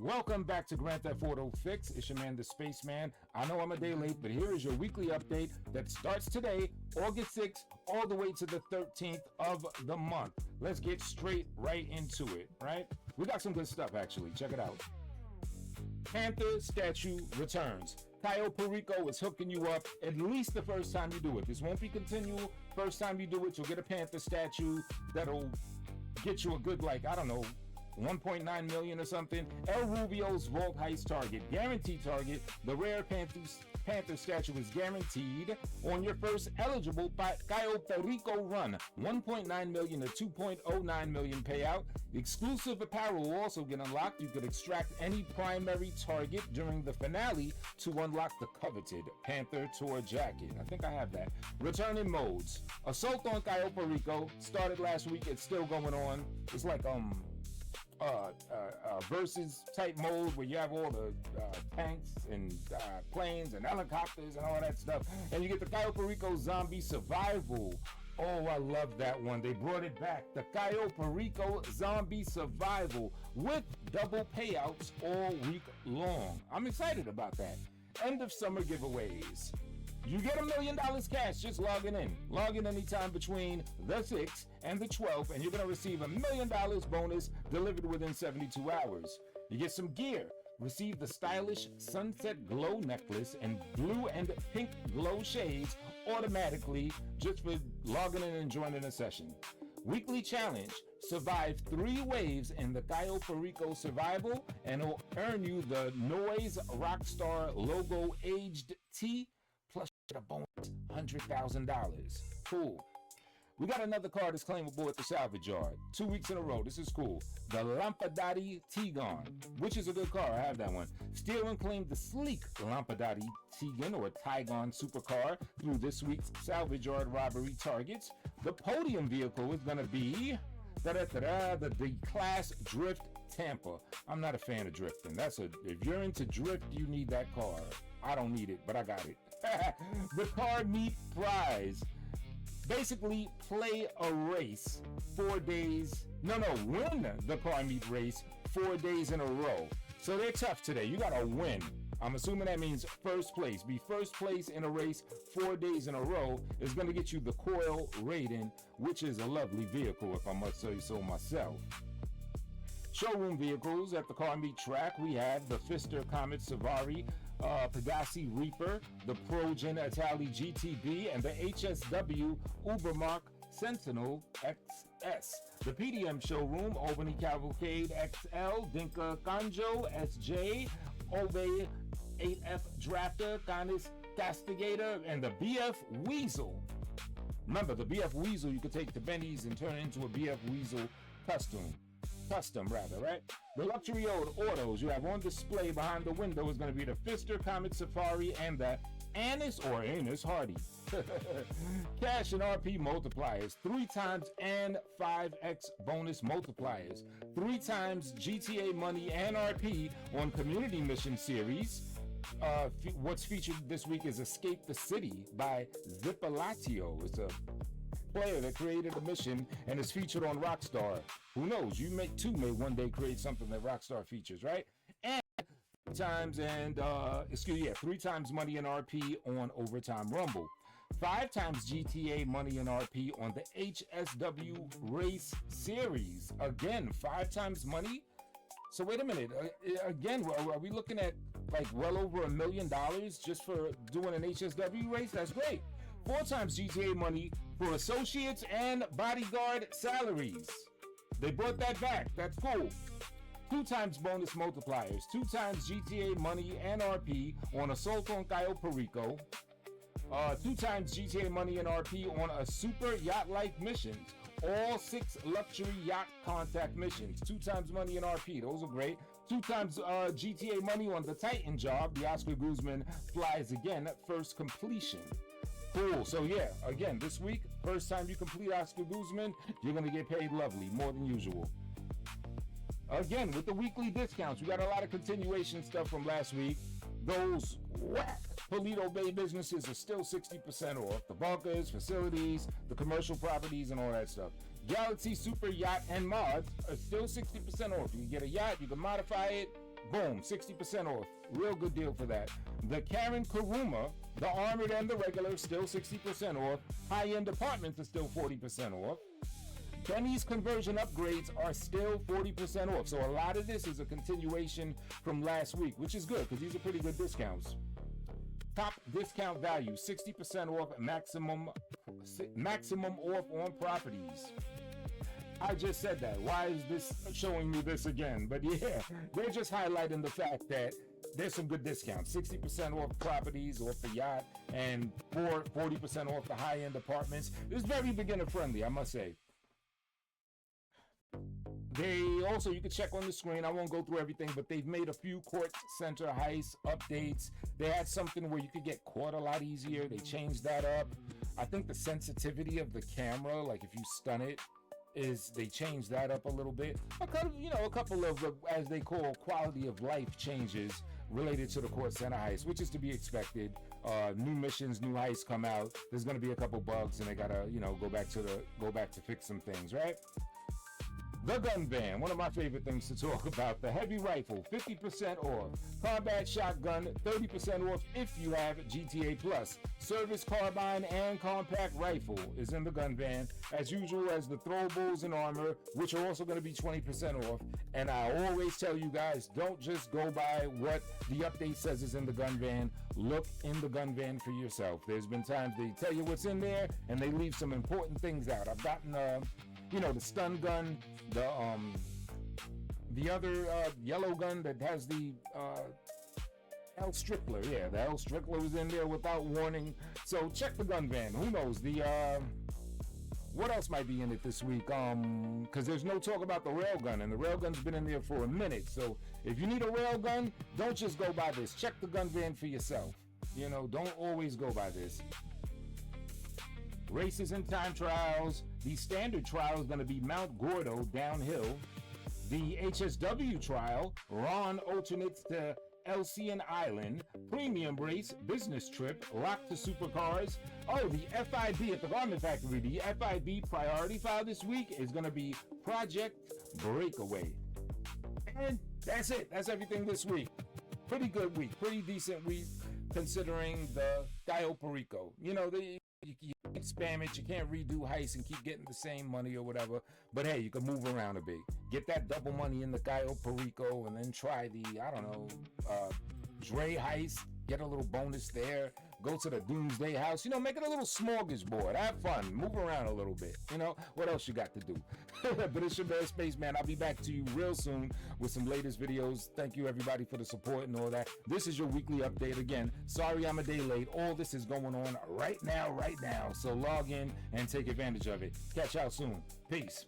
Welcome back to Grand Theft Auto Fix. It's your man, the Spaceman. I know I'm a day late, but here is your weekly update that starts today, August 6th, all the way to the 13th of the month. Let's get straight right into it, right? We got some good stuff, actually. Check it out. Panther statue returns. Cayo is hooking you up at least the first time you do it. This won't be continual. First time you do it, you'll get a Panther statue that'll get you a good, like, I don't know, 1.9 million or something. El Rubio's Vault Heist target, guaranteed target. The rare Panther statue is guaranteed on your first eligible Cayo Perico run. 1.9 million to 2.09 million payout. Exclusive apparel will also get unlocked. You could extract any primary target during the finale to unlock the coveted Panther Tour jacket. I think I have that. Returning modes. Assault on Cayo Perico started last week. It's still going on. It's like versus type mode where you have all the tanks and planes and helicopters and all that stuff, and you get the Cayo Perico Zombie Survival. Oh, I love that one. They brought it back. The Cayo Perico Zombie Survival with double payouts all week long. I'm excited about that. End of summer giveaways. You get $1 million cash just logging in. Log in anytime between the 6th and the 12th, and you're going to receive $1 million bonus delivered within 72 hours. You get some gear. Receive the stylish Sunset Glow necklace and blue and pink glow shades automatically just for logging in and joining a session. Weekly challenge. Survive 3 waves in the Cayo Perico Survival, and it'll earn you the Noise Rockstar logo aged tee plus a bonus $100,000. Cool. We got another car that's claimable at the salvage yard. 2 weeks in a row. This is cool. The Lampadati Tigon, which is a good car. I have that one. Steal and claim the sleek Lampadati Tigon or Tigon supercar through this week's salvage yard robbery targets. The podium vehicle is going to be the D-Class Drift Tampa. I'm not a fan of drifting. If you're into drift, you need that car. I don't need it, but I got it. The car meet prize. Basically, play a race 4 days. Win the car meet race 4 days in a row. So they're tough today. You gotta win. I'm assuming that means first place. Be first place in a race 4 days in a row is gonna get you the Coil Raiden, which is a lovely vehicle, if I must say so myself. Showroom vehicles at the car meet track. We have the Pfister Comet Safari, Pegassi Reaper, the Progen Itali GTB, and the HSW Ubermark Sentinel XS. The PDM showroom, Albany Cavalcade XL, Dinka Kanjo SJ, Ove 8F Drafter, Canis Castigator, and the BF Weasel. Remember, the BF Weasel you could take to Benny's and turn it into a BF Weasel custom, right? The luxury autos you have on display behind the window is going to be the Pfister Comet Safari and the Annis Hardy. Cash and RP multipliers, 3 times and 5x bonus multipliers, 3 times GTA money and RP on Community Mission Series. What's featured this week is Escape the City by Zippolatio. It's a player that created a mission and is featured on Rockstar. Who knows? You may one day create something that Rockstar features, right? And 3 times money in RP on Overtime Rumble. 5 times GTA money in RP on the HSW Race Series. Again, 5 times money. So wait a minute. Again, are we looking at like well over $1 million just for doing an HSW race? That's great. 4 times GTA money for associates and bodyguard salaries. They brought that back. That's cool. 2 times bonus multipliers. 2 times GTA money and RP on Assault on Cayo Perico. 2 times GTA money and RP on a Super Yacht-like missions. All 6 luxury yacht contact missions. 2 times money in RP. Those are great. 2 times GTA money on the Titan job. The Oscar Guzman flies again at first completion. Cool. So yeah, again, this week, first time you complete Oscar Guzman, you're going to get paid lovely, more than usual. Again, with the weekly discounts, we got a lot of continuation stuff from last week. Those whack Polito Bay businesses are still 60% off. The bunkers, facilities, the commercial properties, and all that stuff. Galaxy Super Yacht and mods are still 60% off. You can get a yacht, you can modify it, Boom, 60% off. Real good deal for that. The Karen Kuruma, the armored and the regular, still 60% off. High-end apartments are still 40% off. Benny's conversion upgrades are still 40% off. So a lot of this is a continuation from last week, which is good because these are pretty good discounts. Top discount value, 60% off, maximum off on properties. I just said that. Why is this showing me this again? But yeah, they're just highlighting the fact that there's some good discounts. 60% off properties, off the yacht, and 40% off the high-end apartments. It's very beginner friendly, I must say. They also, you can check on the screen, I won't go through everything, but they've made a few court center heist updates. They had something where you could get caught a lot easier. They changed that up. I think the sensitivity of the camera, like if you stun it, they changed that up a little bit. A couple of, as they call, quality of life changes related to the court center heist, which is to be expected. New missions, new heists come out. There's going to be a couple bugs, and they gotta, go back to fix some things, right? The gun ban, one of my favorite things to talk about. The heavy rifle, 50% off. Combat shotgun, 30% off if you have GTA Plus. Service carbine and compact rifle is in the gun ban, as usual as the throwables and armor, which are also going to be 20% off. And I always tell you guys, don't just go by what the update says is in the gun ban. Look in the gun ban for yourself. There's been times they tell you what's in there, and they leave some important things out. I've gotten the stun gun, the other yellow gun that has the L Strickler. Yeah, the L Strickler was in there without warning. So check the gun ban. Who knows? What else might be in it this week? Because there's no talk about the railgun, and the railgun's been in there for a minute. So if you need a railgun, don't just go by this. Check the gun ban for yourself. Don't always go by this. Races and time trials. The standard trial is going to be Mount Gordo downhill. The HSW trial, Ron alternates to Elysian Island. Premium race, business trip, locked to supercars. Oh, the FIB at the Garment Factory. The FIB priority file this week is going to be Project Breakaway. And that's it. That's everything this week. Pretty good week. Pretty decent week considering the Cayo Perico. You can't spam it, you can't redo heists and keep getting the same money or whatever. But hey, you can move around a bit. Get that double money in the Cayo Perico and then try the, Dre heist. Get a little bonus there. Go to the Doomsday House. Make it a little smorgasbord. Have fun. Move around a little bit. What else you got to do? But it's your man, Spaceman. I'll be back to you real soon with some latest videos. Thank you, everybody, for the support and all that. This is your weekly update. Again, sorry I'm a day late. All this is going on right now. So log in and take advantage of it. Catch y'all soon. Peace.